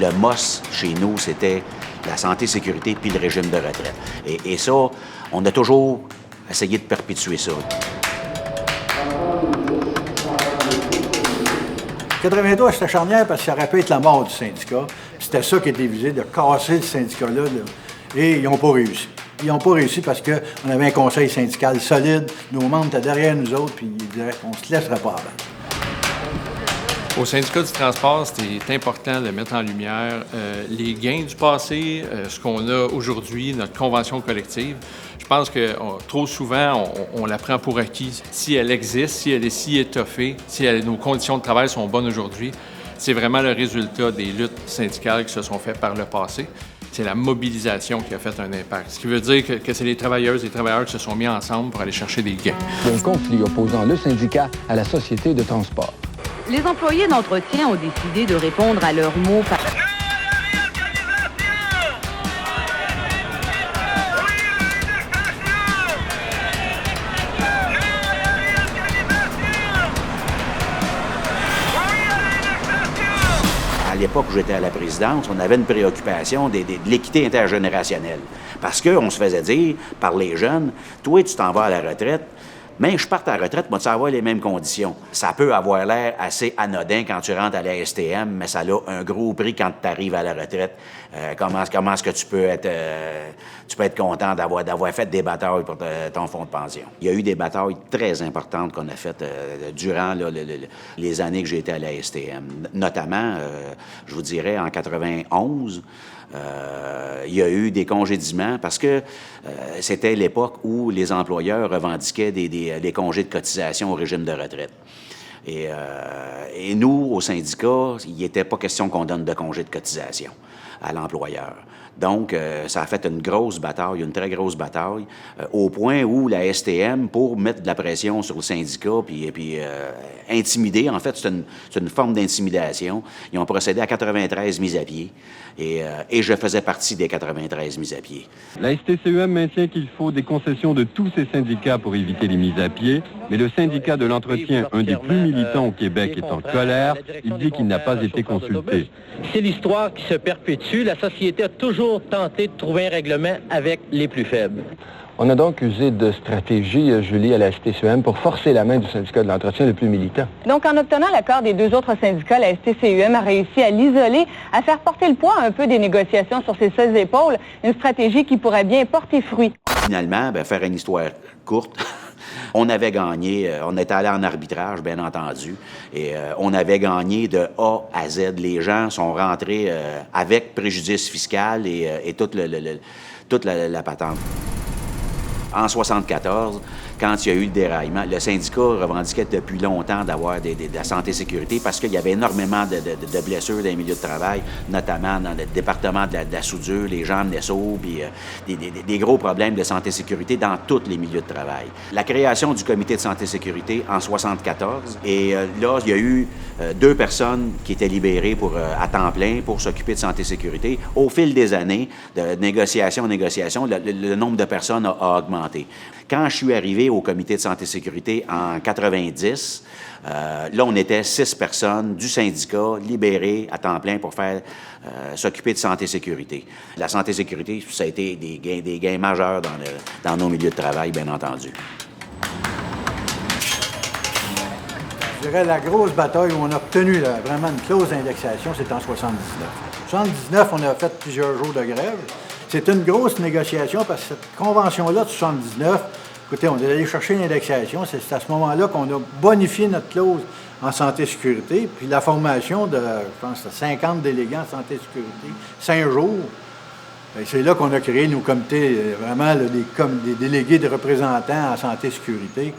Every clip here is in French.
Le MOS, chez nous, c'était la santé, sécurité puis le régime de retraite. Et ça, on a toujours essayé de perpétuer ça. 83, c'était charnière parce que ça aurait pu être la mort du syndicat. C'était ça qui était visé, de casser ce syndicat-là. Et ils n'ont pas réussi. Ils n'ont pas réussi parce qu'on avait un conseil syndical solide. Nos membres étaient derrière nous autres, puis ils disaient qu'on ne se laisserait pas abattre. Au syndicat du transport, c'est important de mettre en lumière les gains du passé, ce qu'on a aujourd'hui, notre convention collective. Je pense que trop souvent, on la prend pour acquis. Si elle existe, si elle est si étoffée, si nos conditions de travail sont bonnes aujourd'hui, c'est vraiment le résultat des luttes syndicales qui se sont faites par le passé. C'est la mobilisation qui a fait un impact. Ce qui veut dire que c'est les travailleuses et les travailleurs qui se sont mis ensemble pour aller chercher des gains. Un conflit opposant le syndicat à la société de transport. Les employés d'entretien ont décidé de répondre à leurs mots par... À l'époque où j'étais à la présidence, on avait une préoccupation de l'équité intergénérationnelle. Parce qu'on se faisait dire par les jeunes, « Toi, tu t'en vas à la retraite, mais je parte à la retraite, moi, tu vas avoir les mêmes conditions. » Ça peut avoir l'air assez anodin quand tu rentres à la STM, mais ça a un gros prix quand tu arrives à la retraite. Comment est-ce que tu peux être content d'avoir fait des batailles pour ton fonds de pension? Il y a eu des batailles très importantes qu'on a faites durant les années que j'ai été à la STM. Notamment, je vous dirais, en 91, il y a eu des congédiements parce que c'était l'époque où les employeurs revendiquaient des congés de cotisation au régime de retraite. Et nous, au syndicat, il n'était pas question qu'on donne de congés de cotisation à l'employeur. Donc, ça a fait une grosse bataille, une très grosse bataille, au point où la STM, pour mettre de la pression sur le syndicat puis intimider, en fait, c'est une forme d'intimidation, ils ont procédé à 93 mises à pied et je faisais partie des 93 mises à pied. La STCEM maintient qu'il faut des concessions de tous ces syndicats pour éviter les mises à pied, mais le syndicat de l'entretien, un des plus militants au Québec, est en colère. Il dit qu'il n'a pas été consulté. C'est l'histoire qui se perpétue. La société a toujours tenté de trouver un règlement avec les plus faibles. On a donc usé de stratégie, Julie, à la STCEM pour forcer la main du syndicat de l'entretien le plus militant. Donc, en obtenant l'accord des deux autres syndicats, la STCUM a réussi à l'isoler, à faire porter le poids un peu des négociations sur ses seules épaules, une stratégie qui pourrait bien porter fruit. Finalement, faire une histoire courte, on avait gagné, on était allé en arbitrage, bien entendu, et on avait gagné de A à Z. Les gens sont rentrés avec préjudice fiscal et toute la patente. En 1974, quand il y a eu le déraillement, le syndicat revendiquait depuis longtemps d'avoir de la santé-sécurité parce qu'il y avait énormément de blessures dans les milieux de travail, notamment dans le département de la soudure, les gens amenaient ça, puis des gros problèmes de santé-sécurité dans tous les milieux de travail. La création du comité de santé-sécurité en 1974, et là, il y a eu 2 personnes qui étaient libérées à temps plein pour s'occuper de santé-sécurité. Au fil des années, de négociation en négociation, le nombre de personnes a augmenté. Quand je suis arrivé au comité de santé-sécurité en 90, là, on était 6 personnes du syndicat libérées à temps plein pour s'occuper de santé-sécurité. La santé-sécurité, ça a été des gains majeurs dans nos milieux de travail, bien entendu. Je dirais la grosse bataille où on a obtenu vraiment une clause d'indexation, c'est en 79. En 79, on a fait plusieurs jours de grève. C'est une grosse négociation parce que cette convention-là de 79, écoutez, on est allé chercher une indexation. C'est à ce moment-là qu'on a bonifié notre clause en santé-sécurité. Puis la formation de, je pense, 50 délégués en santé-sécurité, 5 jours. Et c'est là qu'on a créé nos comités, vraiment des délégués de représentants en santé-sécurité.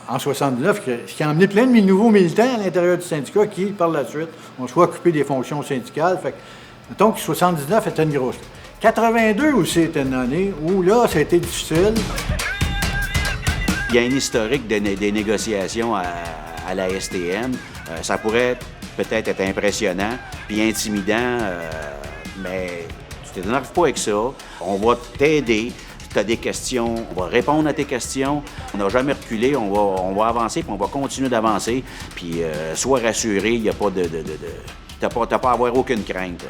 En 79, ce qui a emmené plein de nouveaux militants à l'intérieur du syndicat qui, par la suite, ont soit occupé des fonctions syndicales. Fait que, mettons que 79 était une grosse. 82 aussi était une année où là, ça a été difficile. Il y a un historique des négociations à la STM. Ça pourrait peut-être être impressionnant puis intimidant, mais tu ne t'énerves pas avec ça. On va t'aider. Tu as des questions, on va répondre à tes questions. On n'a jamais reculé, on va avancer, puis on va continuer d'avancer. Puis sois rassuré, il n'y a pas t'as pas à avoir aucune crainte.